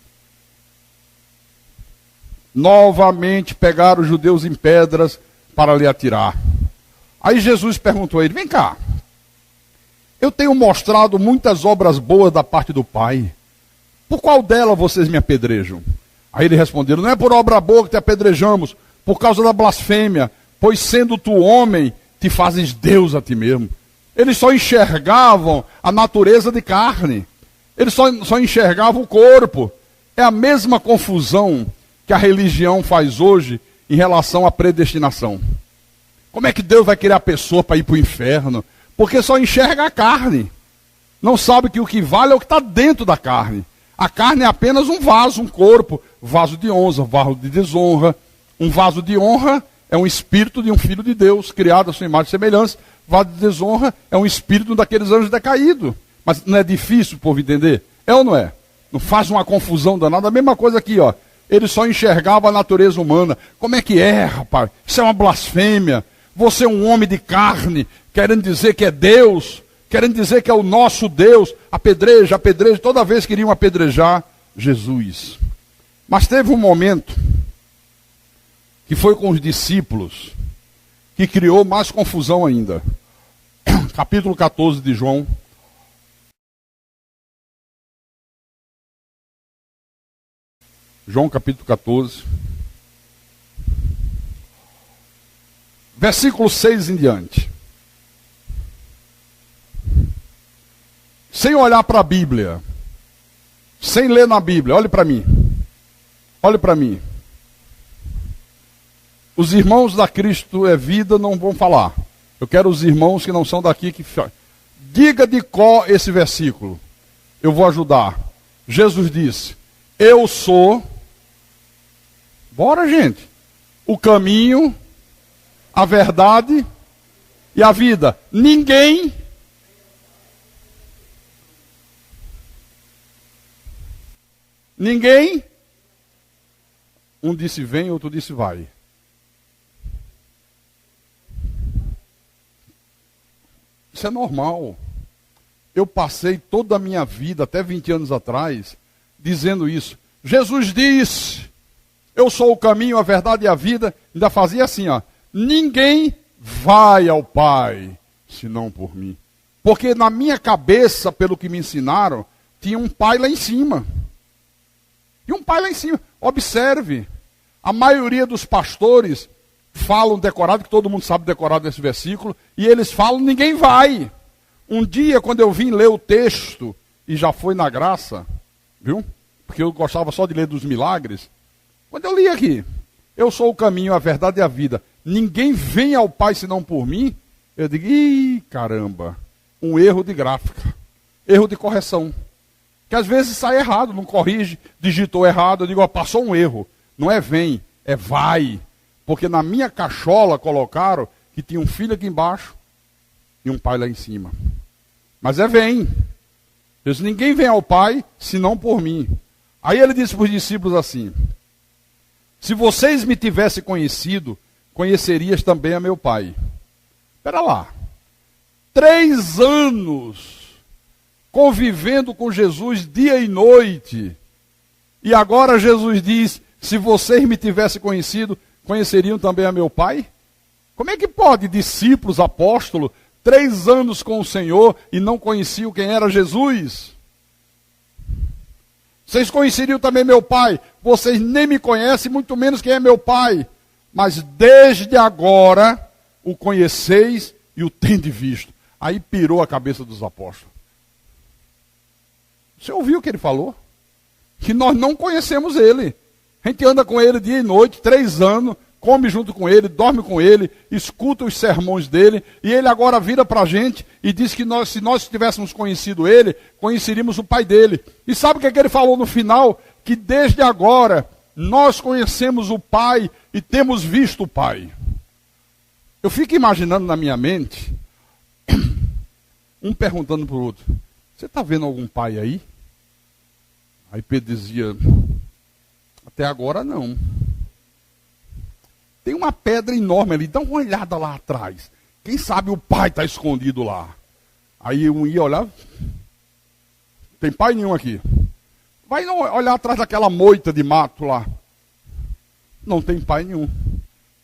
Novamente pegaram os judeus em pedras para lhe atirar. Aí Jesus perguntou a ele, vem cá, eu tenho mostrado muitas obras boas da parte do Pai, por qual delas vocês me apedrejam? Aí ele respondeu, não é por obra boa que te apedrejamos, por causa da blasfêmia, pois sendo tu homem, te fazes Deus a ti mesmo. Eles só enxergavam a natureza de carne, eles só enxergavam o corpo. É a mesma confusão que a religião faz hoje em relação à predestinação. Como é que Deus vai criar a pessoa para ir para o inferno? Porque só enxerga a carne. Não sabe que o que vale é o que está dentro da carne. A carne é apenas um vaso, um corpo. Vaso de honra, vaso de desonra. Um vaso de honra é um espírito de um filho de Deus, criado à sua imagem e semelhança. Vaso de desonra é um espírito daqueles anjos decaídos. Mas não é difícil o povo entender? É ou não é? Não faz uma confusão danada. A mesma coisa aqui, ó. Ele só enxergava a natureza humana. Como é que é, rapaz? Isso é uma blasfêmia. Você é um homem de carne, querendo dizer que é Deus, querendo dizer que é o nosso Deus. Apedreja, toda vez queriam apedrejar Jesus. Mas teve um momento, que foi com os discípulos, que criou mais confusão ainda. Capítulo 14 de João. João capítulo 14. Versículo 6 em diante. Sem olhar para a Bíblia, sem ler na Bíblia, olhe para mim. Olhe para mim. Os irmãos da Cristo é Vida não vão falar. Eu quero os irmãos que não são daqui que diga de cor esse versículo. Eu vou ajudar. Jesus disse: eu sou. Bora, gente. O caminho, a verdade e a vida. Ninguém um disse vem, outro disse vai. Isso é normal. Eu passei toda a minha vida, até 20 anos atrás, dizendo isso. Jesus disse: eu sou o caminho, a verdade e a vida. Ainda fazia assim, ó. Ninguém vai ao Pai, senão por mim. Porque na minha cabeça, pelo que me ensinaram, tinha um Pai lá em cima. E um Pai lá em cima. Observe, a maioria dos pastores falam decorado, que todo mundo sabe decorado esse versículo, e eles falam, ninguém vai. Um dia, quando eu vim ler o texto, e já foi na graça, viu? Porque eu gostava só de ler dos milagres. Quando eu li aqui, eu sou o caminho, a verdade e a vida, ninguém vem ao Pai senão por mim, eu digo, ih, caramba, um erro de gráfica, erro de correção, que às vezes sai errado, não corrige, digitou errado, eu digo, ó, passou um erro, não é vem, é vai, porque na minha cachola colocaram que tinha um filho aqui embaixo e um pai lá em cima, mas é vem, Deus, ninguém vem ao Pai senão por mim. Aí ele disse para os discípulos assim: se vocês me tivessem conhecido, conhecerias também a meu Pai. Espera lá. 3 anos convivendo com Jesus dia e noite. E agora Jesus diz, se vocês me tivessem conhecido, conheceriam também a meu Pai? Como é que pode discípulos, apóstolos, 3 anos com o Senhor e não conheciam quem era Jesus? Vocês conheceriam também meu Pai. Vocês nem me conhecem, muito menos quem é meu Pai. Mas desde agora o conheceis e o tendes visto. Aí pirou a cabeça dos apóstolos. Você ouviu o que ele falou? Que nós não conhecemos ele. A gente anda com ele dia e noite, 3 anos, come junto com ele, dorme com ele, escuta os sermões dele, e ele agora vira para a gente e diz que se nós tivéssemos conhecido ele, conheceríamos o pai dele. E sabe o que ele falou no final? Que desde agora nós conhecemos o pai e temos visto o pai. Eu fico imaginando na minha mente, um perguntando para o outro, você está vendo algum pai aí? Aí Pedro dizia, até agora não. Tem uma pedra enorme ali, dá uma olhada lá atrás. Quem sabe o pai está escondido lá. Aí um ia olhar, tem pai nenhum aqui. Vai olhar atrás daquela moita de mato lá. Não tem pai nenhum.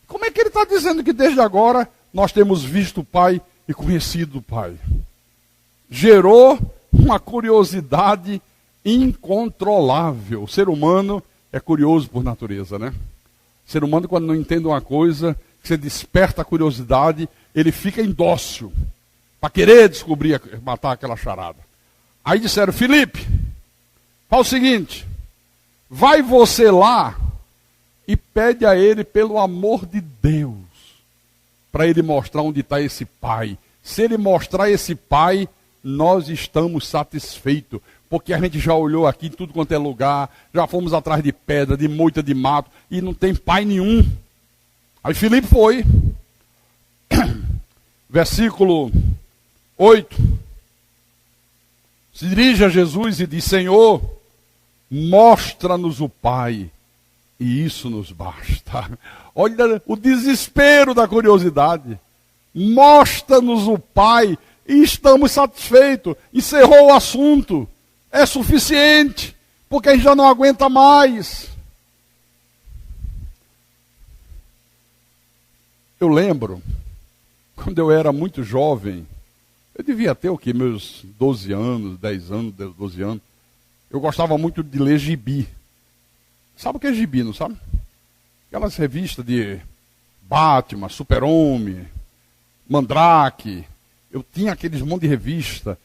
Como é que ele está dizendo que desde agora nós temos visto o pai e conhecido o pai? Gerou uma curiosidade incontrolável. O ser humano é curioso por natureza, né? O ser humano, quando não entende uma coisa, você desperta a curiosidade, ele fica indócil para querer descobrir, matar aquela charada. Aí disseram, Filipe, fala o seguinte, vai você lá e pede a ele, pelo amor de Deus, para ele mostrar onde está esse pai. Se ele mostrar esse pai, nós estamos satisfeitos. Porque a gente já olhou aqui em tudo quanto é lugar, já fomos atrás de pedra, de moita de mato, e não tem pai nenhum. Aí Filipe foi. Versículo 8. Se dirige a Jesus e diz, Senhor, mostra-nos o Pai, e isso nos basta. Olha o desespero da curiosidade. Mostra-nos o Pai, e estamos satisfeitos. Encerrou o assunto. É suficiente, porque a gente já não aguenta mais. Eu lembro, quando eu era muito jovem, eu devia ter o quê? Meus 12 anos, 10 anos, 12 anos. Eu gostava muito de ler gibi. Sabe o que é gibi, não sabe? Aquelas revistas de Batman, Super-Homem, Mandrake. Eu tinha aqueles monte de revista.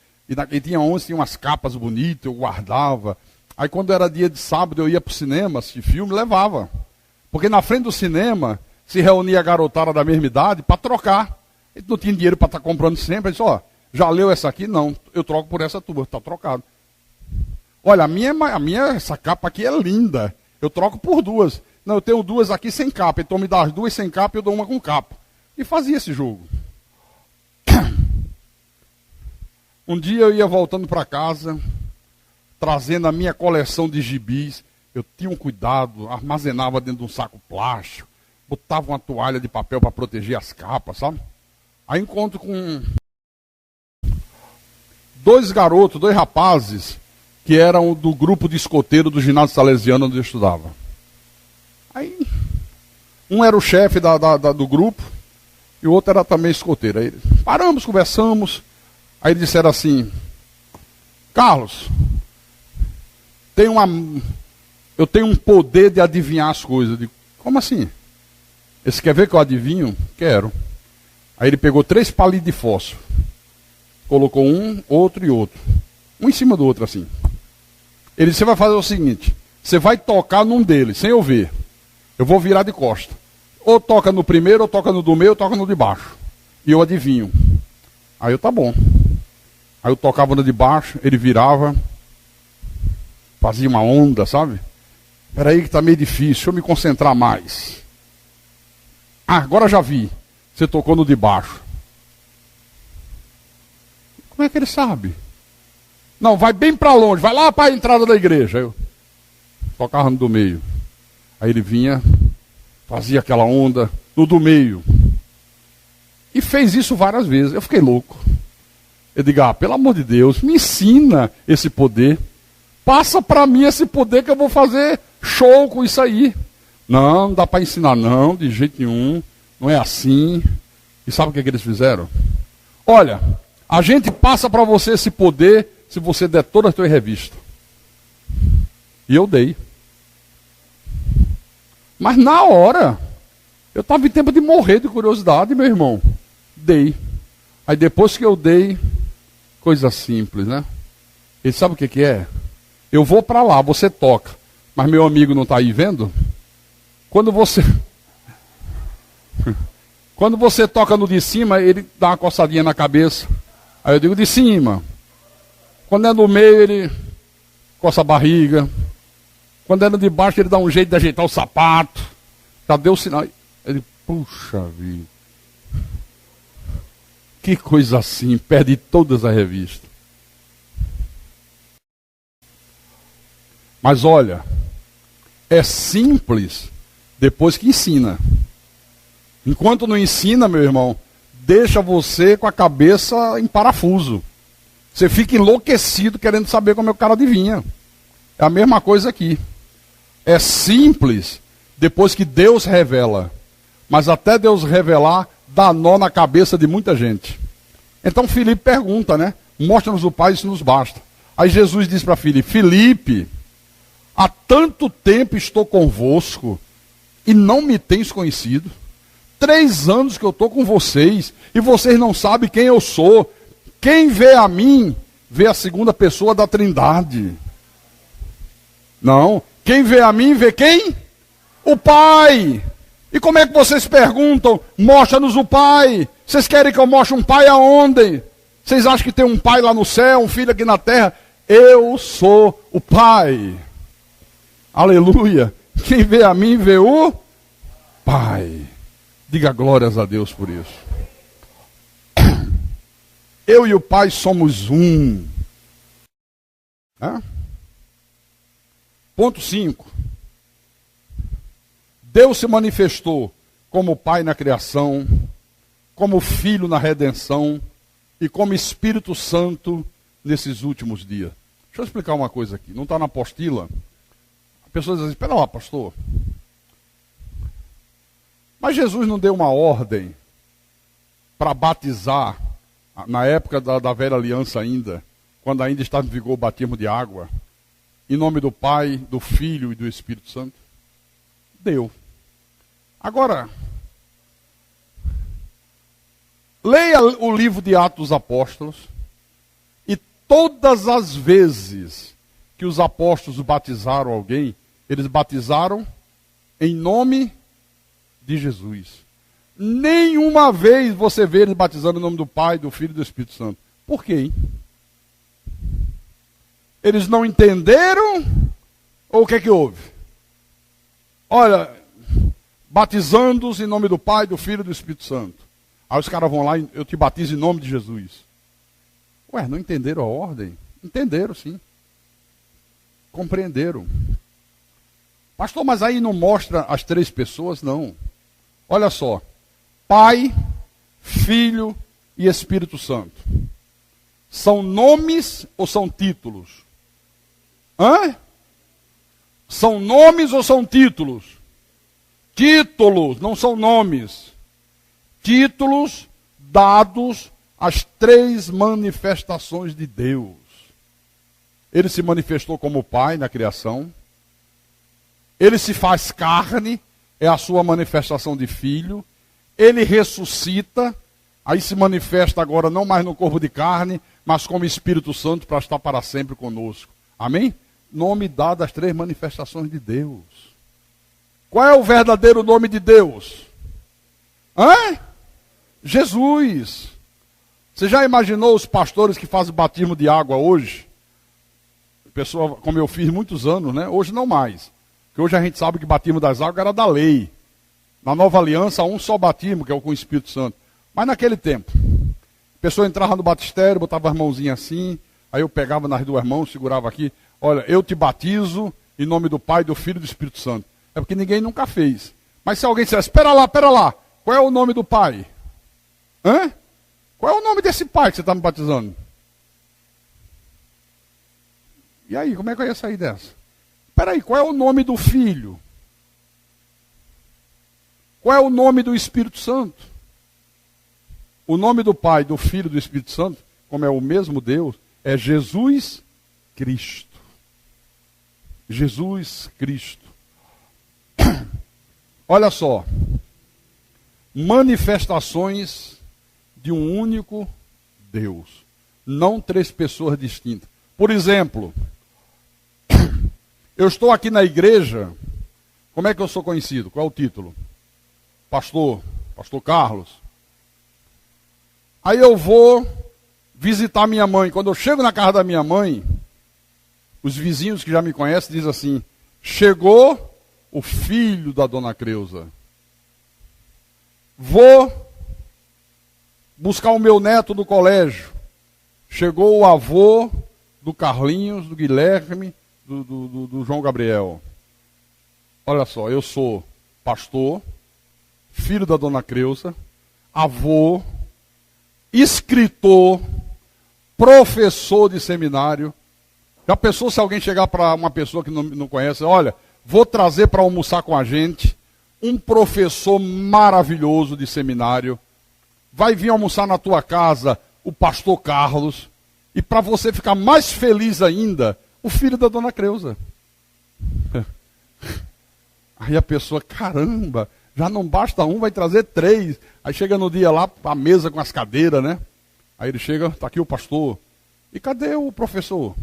E tinha umas capas bonitas, eu guardava. Aí quando era dia de sábado, eu ia para o cinema, assistir filme, levava. Porque na frente do cinema, se reunia a garotada da mesma idade para trocar. Ele não tinha dinheiro para estar comprando sempre. Ele disse, ó, já leu essa aqui? Não, eu troco por essa tua, está trocado. Olha, essa capa aqui é linda. Eu troco por duas. Não, eu tenho duas aqui sem capa. Então me dá as duas sem capa e eu dou uma com capa. E fazia esse jogo. Um dia eu ia voltando para casa, trazendo a minha coleção de gibis. Eu tinha um cuidado, armazenava dentro de um saco plástico, botava uma toalha de papel para proteger as capas, sabe? Aí encontro com dois garotos, dois rapazes, que eram do grupo de escoteiro do ginásio salesiano onde eu estudava. Aí, um era o chefe do grupo, e o outro era também escoteiro. Aí paramos, conversamos. Aí eles disseram assim, Carlos, eu tenho um poder de adivinhar as coisas. Eu digo, como assim? Você quer ver que eu adivinho? Quero. Aí ele pegou 3 palitos de fósforo, colocou um, outro e outro, um em cima do outro assim. Ele disse, você vai fazer o seguinte, você vai tocar num deles, sem eu ver. Eu vou virar de costa. Ou toca no primeiro, ou toca no do meio, ou toca no de baixo. E eu adivinho. Aí eu, tá bom. Aí eu tocava no de baixo, ele virava, fazia uma onda, sabe? Peraí que está meio difícil, deixa eu me concentrar mais. Ah, agora já vi. Você tocou no de baixo. Como é que ele sabe? Não, vai bem para longe, vai lá para a entrada da igreja. Eu tocava no do meio. Aí ele vinha, fazia aquela onda no do meio. E fez isso várias vezes. Eu fiquei louco. Eu digo, pelo amor de Deus, me ensina esse poder. Passa para mim esse poder que eu vou fazer show com isso aí. Não dá para ensinar não, de jeito nenhum. Não é assim. E sabe o que eles fizeram? Olha, a gente passa para você esse poder se você der todas as tuas revistas. E eu dei. Mas na hora, eu estava em tempo de morrer de curiosidade, meu irmão. Dei. Aí depois que eu dei, coisa simples, né? Ele sabe o que é? Eu vou para lá, você toca. Mas meu amigo não está aí vendo? Quando você... Quando você toca no de cima, ele dá uma coçadinha na cabeça. Aí eu digo de cima. Quando é no meio, ele coça a barriga. Quando é no de baixo, ele dá um jeito de ajeitar o sapato. Já deu o sinal. Ele, puxa vida. Que coisa assim, perde todas as revistas. Mas olha, é simples depois que ensina. Enquanto não ensina, meu irmão, deixa você com a cabeça em parafuso. Você fica enlouquecido querendo saber como é que o cara adivinha. É a mesma coisa aqui. É simples depois que Deus revela. Mas até Deus revelar, dá nó na cabeça de muita gente. Então Filipe pergunta, né? Mostra-nos o Pai, isso nos basta. Aí Jesus diz para Filipe, Filipe, há tanto tempo estou convosco e não me tens conhecido. 3 anos que eu estou com vocês e vocês não sabem quem eu sou. Quem vê a mim, vê a segunda pessoa da Trindade. Não, quem vê a mim, vê quem? O Pai. E como é que vocês perguntam? Mostra-nos o Pai. Vocês querem que eu mostre um Pai aonde? Vocês acham que tem um Pai lá no céu, um Filho aqui na terra? Eu sou o Pai. Aleluia. Quem vê a mim, vê o Pai. Diga glórias a Deus por isso. Eu e o Pai somos um. Ponto 5. Deus se manifestou como Pai na criação, como Filho na redenção e como Espírito Santo nesses últimos dias. Deixa eu explicar uma coisa aqui. Não está na apostila. As pessoas dizem, espera lá, pastor. Mas Jesus não deu uma ordem para batizar, na época da velha aliança ainda, quando ainda estava em vigor o batismo de água, em nome do Pai, do Filho e do Espírito Santo? Deu. Agora, leia o livro de Atos dos Apóstolos, e todas as vezes que os apóstolos batizaram alguém, eles batizaram em nome de Jesus. Nenhuma vez você vê eles batizando em nome do Pai, do Filho e do Espírito Santo. Por quê, hein? Eles não entenderam? Ou o que é que houve? Olha, batizando-os em nome do Pai, do Filho e do Espírito Santo. Aí os caras vão lá e eu te batizo em nome de Jesus. Ué, não entenderam a ordem? Entenderam, sim. Compreenderam. Pastor, mas aí não mostra as 3 pessoas? Não. Olha só. Pai, Filho e Espírito Santo. São nomes ou são títulos? São nomes ou são títulos? Títulos, não são nomes. Títulos dados às 3 manifestações de Deus. Ele se manifestou como Pai na criação. Ele se faz carne, é a sua manifestação de Filho. Ele ressuscita, aí se manifesta agora não mais no corpo de carne, mas como Espírito Santo para estar para sempre conosco. Amém? Nome dado às 3 manifestações de Deus. Qual é o verdadeiro nome de Deus? Jesus. Você já imaginou os pastores que fazem batismo de água hoje? Pessoa, como eu fiz muitos anos, né? Hoje não mais. Porque hoje a gente sabe que batismo das águas era da lei. Na nova aliança, há um só batismo, que é o com o Espírito Santo. Mas naquele tempo, a pessoa entrava no batistério, botava as mãozinhas assim, aí eu pegava nas 2 mãos, segurava aqui, olha, eu te batizo em nome do Pai, do Filho e do Espírito Santo. É porque ninguém nunca fez. Mas se alguém disser, espera lá, qual é o nome do Pai? Qual é o nome desse Pai que você está me batizando? E aí, como é que eu ia sair dessa? Espera aí, qual é o nome do Filho? Qual é o nome do Espírito Santo? O nome do Pai, do Filho e do Espírito Santo, como é o mesmo Deus, é Jesus Cristo. Jesus Cristo. Olha só. Manifestações de um único Deus. Não 3 pessoas distintas. Por exemplo, eu estou aqui na igreja, como é que eu sou conhecido? Qual é o título? Pastor. pastor Carlos. Aí eu vou visitar minha mãe. Quando eu chego na casa da minha mãe, os vizinhos que já me conhecem dizem assim: chegou o filho da dona Creuza. Vou buscar o meu neto do colégio. Chegou o avô do Carlinhos, do Guilherme, do João Gabriel. Olha só, eu sou pastor, filho da dona Creuza, avô, escritor, professor de seminário. Já pensou se alguém chegar para uma pessoa que não conhece: olha, vou trazer para almoçar com a gente um professor maravilhoso de seminário, vai vir almoçar na tua casa o pastor Carlos, e para você ficar mais feliz ainda, o filho da dona Creuza. Aí a pessoa: caramba, já não basta um, vai trazer 3. Aí chega no dia lá, a mesa com as cadeiras, né? Aí ele chega: está aqui o pastor. E cadê o professor?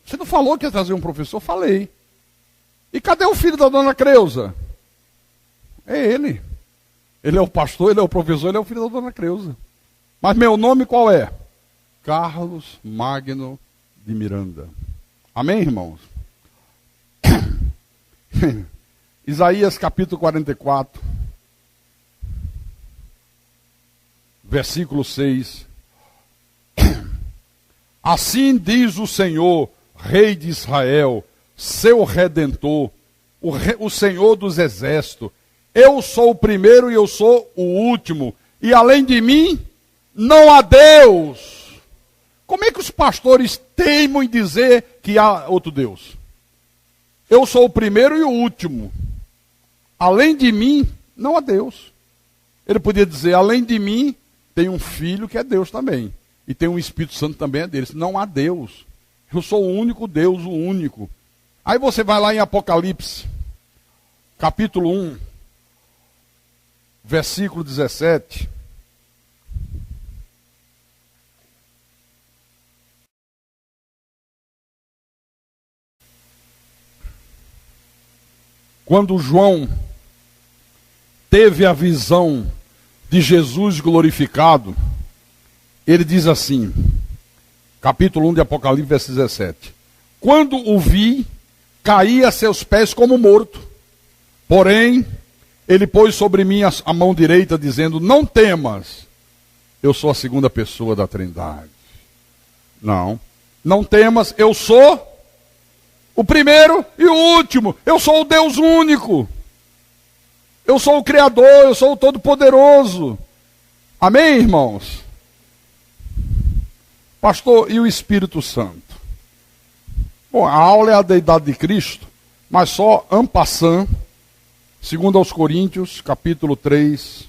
Você não falou que ia trazer um professor? Falei. E cadê o filho da dona Creuza? É ele. Ele é o pastor, ele é o professor, ele é o filho da dona Creuza. Mas meu nome qual é? Carlos Magno de Miranda. Amém, irmãos? Isaías capítulo 44, versículo 6. Assim diz o Senhor, Rei de Israel, seu Redentor, o Senhor dos exércitos: eu sou o primeiro e eu sou o último, e além de mim não há Deus. Como é que os pastores teimam em dizer que há outro Deus? Eu sou o primeiro e o último. Além de mim, não há Deus. Ele podia dizer: além de mim, tem um filho que é Deus também. E tem um Espírito Santo também é deles. Não há Deus. Eu sou o único Deus, o único. Aí você vai lá em Apocalipse, capítulo 1, versículo 17. Quando João teve a visão de Jesus glorificado, ele diz assim, capítulo 1 de Apocalipse, verso 17: quando o vi, caí a seus pés como morto. Porém, ele pôs sobre mim a mão direita, dizendo: não temas, eu sou a segunda pessoa da Trindade. Não temas, eu sou o primeiro e o último. Eu sou o Deus único. Eu sou o Criador, eu sou o Todo-Poderoso. Amém, irmãos? Pastor, e o Espírito Santo? Bom, a aula é a deidade de Cristo, mas só en passant, segundo aos Coríntios, capítulo 3,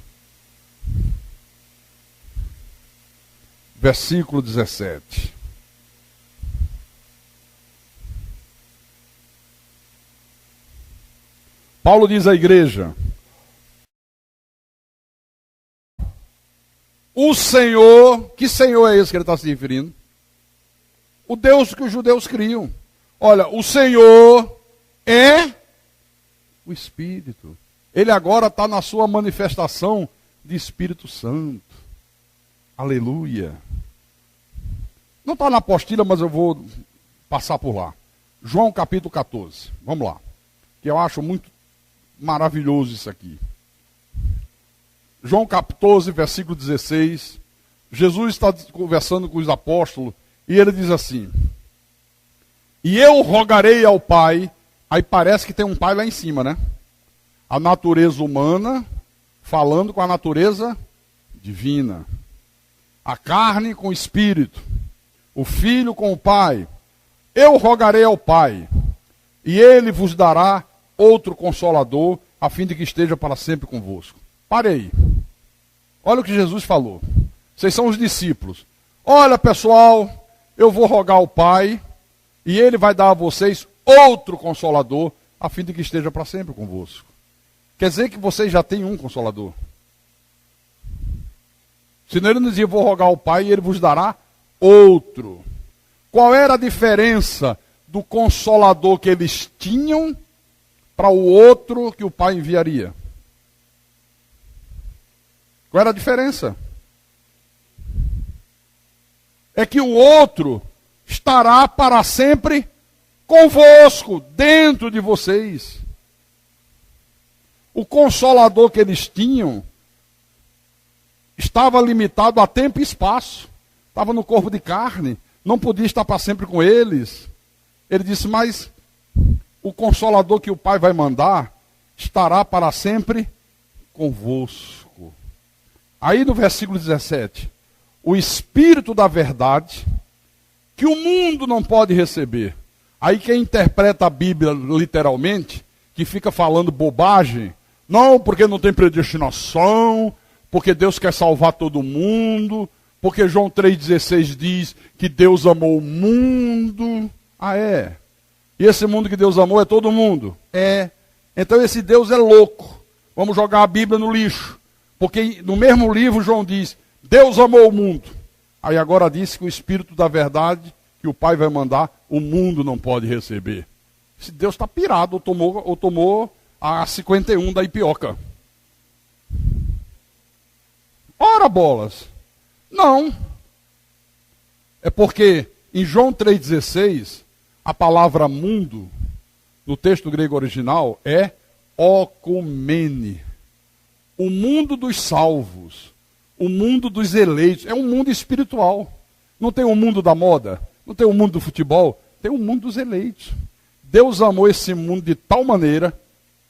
versículo 17. Paulo diz à igreja: o Senhor, que Senhor é esse que ele está se referindo? O Deus que os judeus criam. Olha, o Senhor é o Espírito. Ele agora está na sua manifestação de Espírito Santo. Aleluia. Não está na apostila, mas eu vou passar por lá. João capítulo 14. Vamos lá. Que eu acho muito maravilhoso isso aqui. João 14, versículo 16. Jesus está conversando com os apóstolos e ele diz assim: e eu rogarei ao Pai. Aí parece que tem um Pai lá em cima, né? A natureza humana falando com a natureza divina. A carne com o Espírito. O Filho com o Pai. Eu rogarei ao Pai, e Ele vos dará outro Consolador, a fim de que esteja para sempre convosco. Pare aí. Olha o que Jesus falou. Vocês são os discípulos. Olha, pessoal, eu vou rogar ao Pai, e Ele vai dar a vocês outro Consolador, a fim de que esteja para sempre convosco. Quer dizer que vocês já têm um Consolador. Senão ele nos dizia: vou rogar ao Pai e Ele vos dará outro. Qual era a diferença do Consolador que eles tinham para o outro que o Pai enviaria? Qual era a diferença? É que o outro estará para sempre convosco, dentro de vocês. O consolador que eles tinham estava limitado a tempo e espaço. Estava no corpo de carne, não podia estar para sempre com eles. Ele disse, mas o consolador que o Pai vai mandar estará para sempre convosco. Aí no versículo 17, o Espírito da verdade, que o mundo não pode receber. Aí quem interpreta a Bíblia literalmente, que fica falando bobagem, não, porque não tem predestinação, porque Deus quer salvar todo mundo, porque João 3,16 diz que Deus amou o mundo. Ah, é? E esse mundo que Deus amou é todo mundo? É. Então esse Deus é louco. Vamos jogar a Bíblia no lixo. Porque no mesmo livro João diz, Deus amou o mundo. Aí agora disse que o Espírito da verdade, que o Pai vai mandar, o mundo não pode receber. Esse Deus está pirado, ou tomou a 51 da Ipioca. Ora bolas. Não. É porque em João 3,16, a palavra mundo, no texto grego original, é okumene. O mundo dos salvos, o mundo dos eleitos, é um mundo espiritual. Não tem um mundo da moda, não tem um mundo do futebol, tem um mundo dos eleitos. Deus amou esse mundo de tal maneira,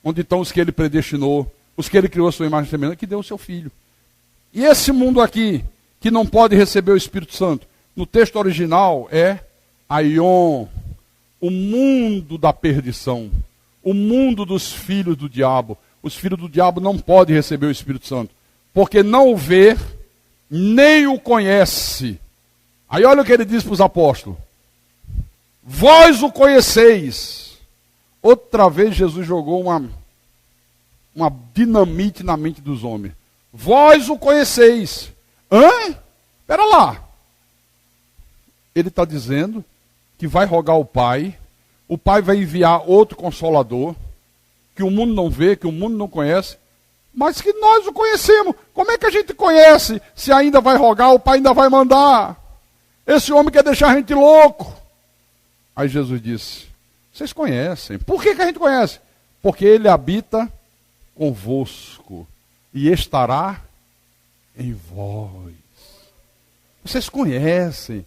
onde estão os que ele predestinou, os que ele criou a sua imagem e semelhança, que deu o seu filho. E esse mundo aqui, que não pode receber o Espírito Santo, no texto original é aion, o mundo da perdição, o mundo dos filhos do diabo. Os filhos do diabo não podem receber o Espírito Santo, porque não o vê, nem o conhece. Aí olha o que ele diz para os apóstolos. Vós o conheceis. Outra vez Jesus jogou uma dinamite na mente dos homens. Vós o conheceis. Hã? Espera lá. Ele está dizendo que vai rogar ao Pai. O Pai vai enviar outro Consolador, que o mundo não vê, que o mundo não conhece, mas que nós o conhecemos. Como é que a gente conhece se ainda vai rogar, o Pai ainda vai mandar? Esse homem quer deixar a gente louco. Aí Jesus disse, vocês conhecem. Por que a gente conhece? Porque ele habita convosco e estará em vós. Vocês conhecem.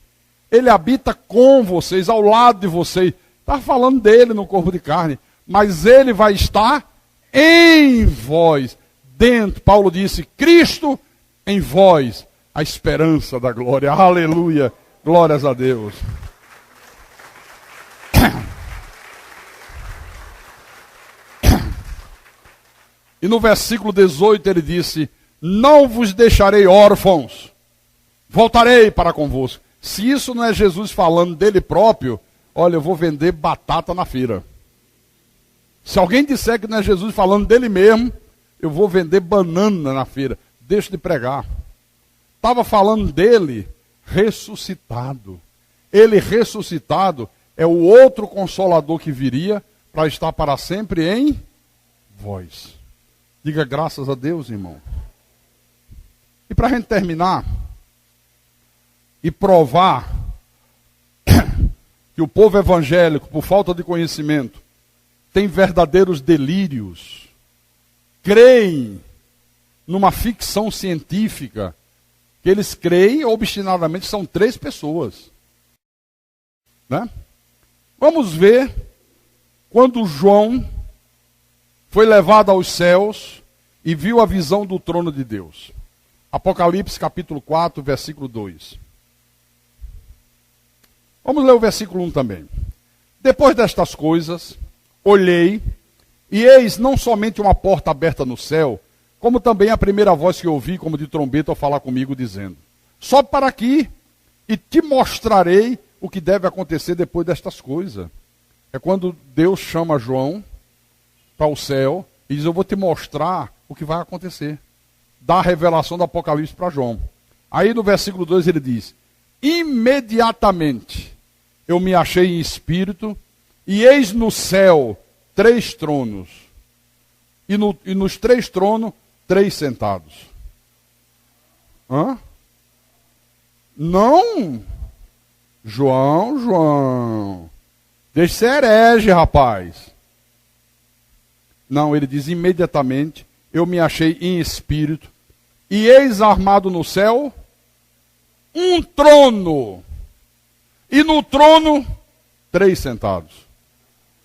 Ele habita com vocês, ao lado de vocês. Está falando dele no corpo de carne. Mas ele vai estar em vós. Dentro, Paulo disse, Cristo em vós, a esperança da glória. Aleluia. Glórias a Deus. E no versículo 18 ele disse, não vos deixarei órfãos, voltarei para convosco. Se isso não é Jesus falando dele próprio, olha, eu vou vender batata na feira. Se alguém disser que não é Jesus falando dele mesmo, eu vou vender banana na feira. Deixa de pregar. Estava falando dele ressuscitado. Ele ressuscitado é o outro Consolador que viria para estar para sempre em vós. Diga graças a Deus, irmão. E para a gente terminar e provar que o povo evangélico, por falta de conhecimento, tem verdadeiros delírios, creem numa ficção científica, que eles creem obstinadamente, são 3 pessoas. Né? Vamos ver quando João foi levado aos céus e viu a visão do trono de Deus. Apocalipse capítulo 4, versículo 2. Vamos ler o versículo 1 também. Depois destas coisas, olhei, e eis não somente uma porta aberta no céu, como também a primeira voz que ouvi, como de trombeta, ao falar comigo, dizendo, sobe para aqui, e te mostrarei o que deve acontecer depois destas coisas. É quando Deus chama João para o céu, e diz, eu vou te mostrar o que vai acontecer. Dá a revelação do Apocalipse para João. Aí no versículo 2 ele diz, imediatamente eu me achei em espírito, e eis no céu 3 tronos, e nos 3 tronos, 3 sentados. Hã? Não. João. Deixa de ser herege, rapaz. Não, ele diz: imediatamente eu me achei em espírito, e eis armado no céu um trono. E no trono, 3 sentados.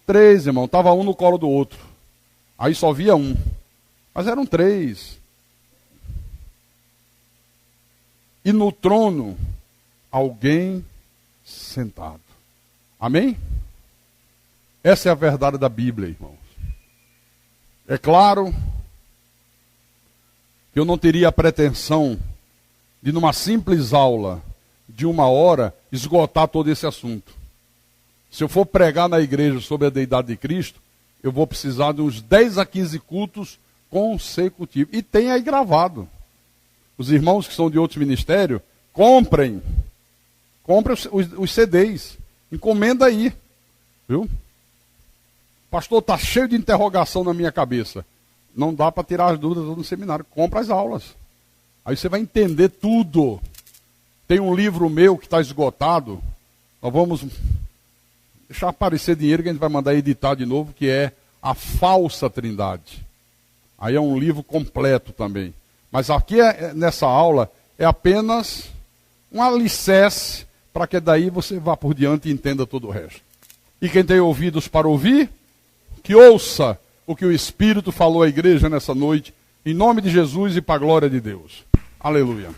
3, irmão. Estava um no colo do outro. Aí só via um. Mas eram 3. E no trono, alguém sentado. Amém? Essa é a verdade da Bíblia, irmãos. É claro que eu não teria a pretensão de, numa simples aula de 1 hora, esgotar todo esse assunto. Se eu for pregar na igreja sobre a deidade de Cristo, eu vou precisar de uns 10 a 15 cultos consecutivos. E tem aí gravado. Os irmãos que são de outros ministérios, comprem os CDs, encomenda aí, viu? Pastor, está cheio de interrogação na minha cabeça. Não dá para tirar as dúvidas no seminário. Compra as aulas. Aí você vai entender tudo. Tem um livro meu que está esgotado. Nós vamos deixar aparecer dinheiro que a gente vai mandar editar de novo, que é A Falsa Trindade. Aí é um livro completo também. Mas aqui, nessa aula, é apenas um alicerce para que daí você vá por diante e entenda todo o resto. E quem tem ouvidos para ouvir, que ouça o que o Espírito falou à igreja nessa noite, em nome de Jesus e para a glória de Deus. Aleluia.